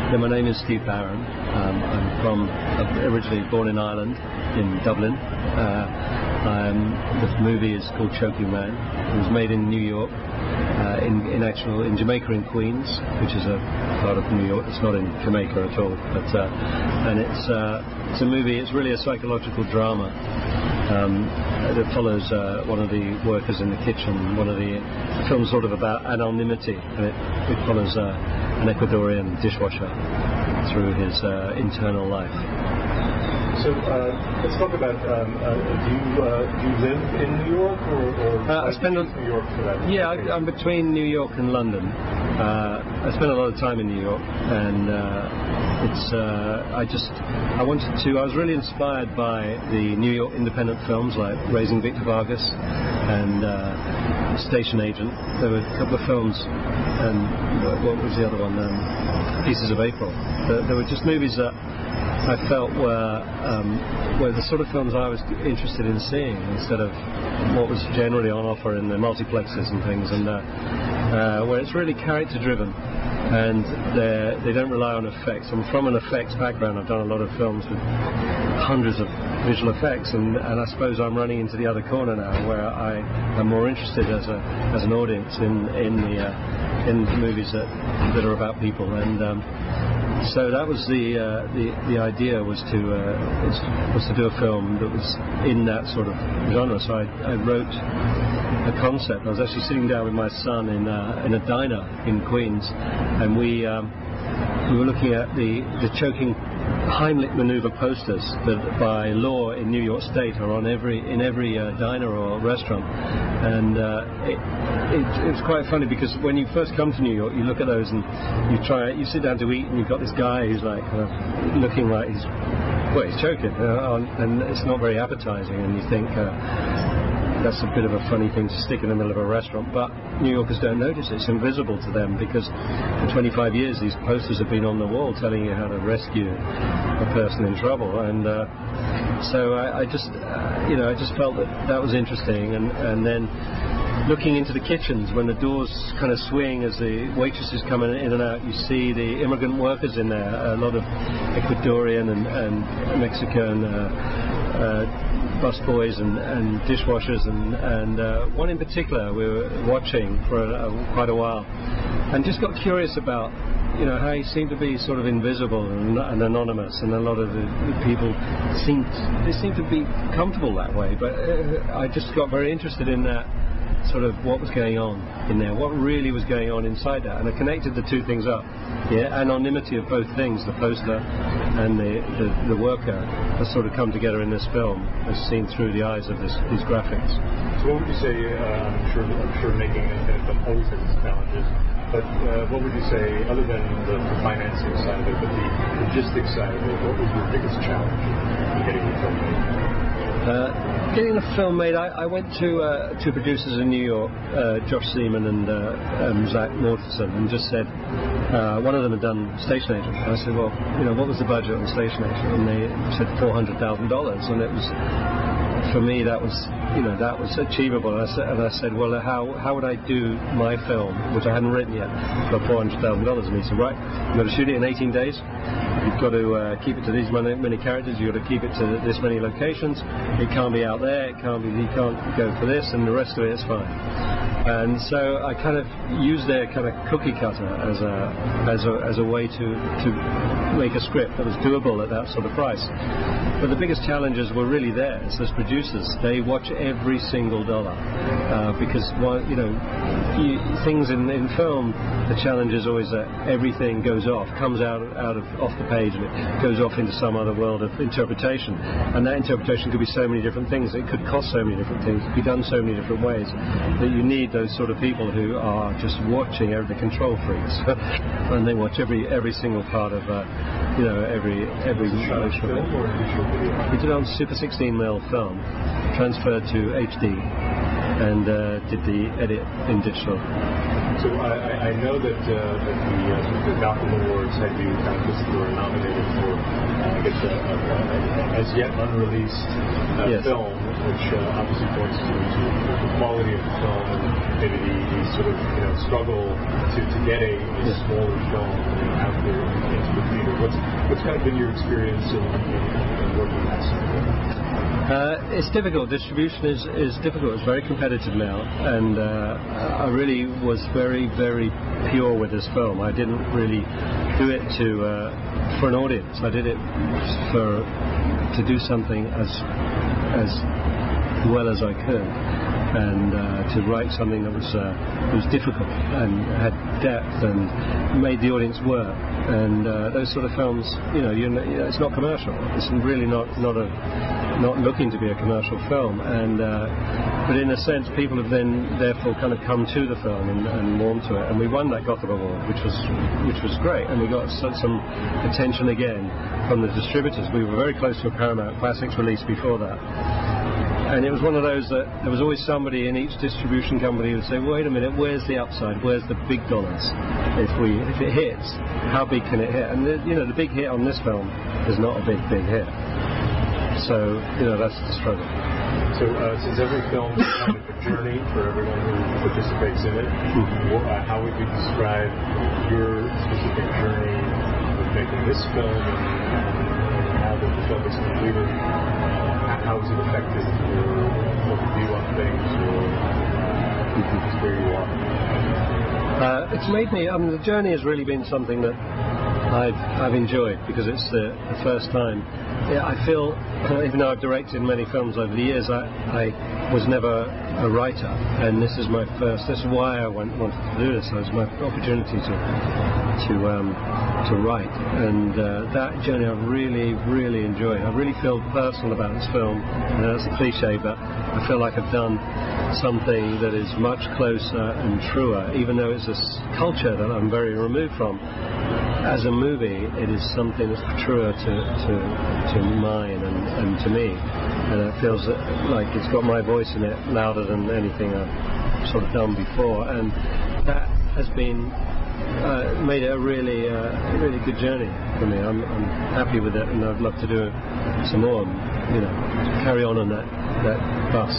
Yeah, my name is Steve Barron. I'm originally born in Ireland, in Dublin. The movie is called Choking Man. It was made in New York, in Jamaica in Queens, which is a part of New York. It's not in Jamaica at all, but and it's a movie. It's really a psychological drama. It follows one of the workers in the kitchen. The film's sort of about anonymity, and it follows an Ecuadorian dishwasher through his internal life. So let's talk about. Do you live in New York, or I spend New York for that? Yeah, I'm between New York and London. I spend a lot of time in New York, and I was really inspired by the New York independent films like Raising Victor Vargas and Station Agent. There were a couple of films, and what was the other one? Pieces of April. There were just movies that I felt were the sort of films I was interested in seeing, instead of what was generally on offer in the multiplexes and things, and where it's really character driven, and they don't rely on effects. I'm from an effects background. I've done a lot of films with hundreds of visual effects, and I suppose I'm running into the other corner now, where I am more interested as an audience in the movies that are about people. And so that was the idea, was to do a film that was in that sort of genre. So I wrote a concept. I was actually sitting down with my son in a diner in Queens, and we were looking at the choking Heimlich maneuver posters that by law in New York State are on in every diner or restaurant. And it was quite funny, because when you first come to New York, you look at those and you sit down to eat, and you've got this guy who's like looking like he's choking, and it's not very appetizing, and you think that's a bit of a funny thing to stick in the middle of a restaurant. But New Yorkers don't notice it. It's invisible to them, because for 25 years these posters have been on the wall telling you how to rescue a person in trouble. And so I just felt that was interesting. And then looking into the kitchens, when the doors kind of swing as the waitresses come in and out, you see the immigrant workers in there, a lot of Ecuadorian and Mexican busboys and dishwashers, and one in particular we were watching for quite a while, and just got curious about how he seemed to be sort of invisible and anonymous, and a lot of the people seemed to be comfortable that way. But I just got very interested in that, sort of what was going on in there, what really was going on inside that, and I connected the two things up. Anonymity of both things, the poster and the worker, has sort of come together in this film, as seen through the eyes of these graphics. So what would you say? I'm sure making an independent film always has its challenges, but what would you say, other than the financing side of it, but the logistics side of it, what was your biggest challenge in getting the film made? Getting the film made, I went to two producers in New York, Josh Seaman and Zach Mortensen, and just said, one of them had done Station Agent. And I said, well, what was the budget on Station Agent? And they said $400,000, and it was, for me, that was achievable. And I said, well, how would I do my film, which I hadn't written yet, for $400,000? And he said, right, you've got to shoot it in 18 days. You've got to keep it to these many characters. You've got to keep it to this many locations. It can't be out there. You can't go for this, and the rest of it is fine. And so I kind of used their kind of cookie cutter as a way to make a script that was doable at that sort of price. But the biggest challenges were really theirs as producers. They watch every single dollar, because things in film, the challenge is always that everything comes out off the page, and it goes off into some other world of interpretation. And that interpretation could be so many different things. It could cost so many different things. It could be done so many different ways that you need those sort of people who are just watching, the control freaks, and they watch every single part of every motion of it. We did it on Super 16mm film, transferred to HD, and did the edit in digital. So I know that the Malcolm Awards had you kind of listed or nominated for, I guess, as yet unreleased film, which obviously points to the quality of the film and maybe the sort of struggle to get a smaller film out there into the theater. What's kind of been your experience in working that side? It's difficult. Distribution is difficult. It's very competitive now, and I really was very, very pure with this film. I didn't really do it for an audience. I did it to do something as well as I could, and to write something that was difficult and had depth and made the audience work. And those sort of films, it's not commercial. It's really not looking to be a commercial film, and but in a sense, people have then therefore kind of come to the film and warmed to it. And we won that Gotham Award, which was great, and we got some attention again from the distributors. We were very close to a Paramount Classics release before that. And it was one of those that there was always somebody in each distribution company who would say, wait a minute, where's the upside? Where's the big dollars? If it hits, how big can it hit? And the big hit on this film is not a big hit. So, that's the struggle. So, since every film is kind of a journey for everyone who participates in it, how would you describe your specific journey with making this film, and now that the film is completed, how has it affected your view on things, or just where you are? It's made me. The journey has really been something that I've enjoyed, because it's the first time. Yeah, I feel, even though I've directed many films over the years, I was never a writer, and this is my first. This is why I wanted to do this. It was my opportunity to write, and that journey I really, really enjoyed. I really feel personal about this film. That's a cliche, but I feel like I've done something that is much closer and truer, even though it's a culture that I'm very removed from. As a movie, it is something that's truer to mine and to me, and it feels like it's got my voice in it louder than anything I've sort of done before, and that has been made it a really good journey for me. I'm happy with it, and I'd love to do some more, carry on that bus.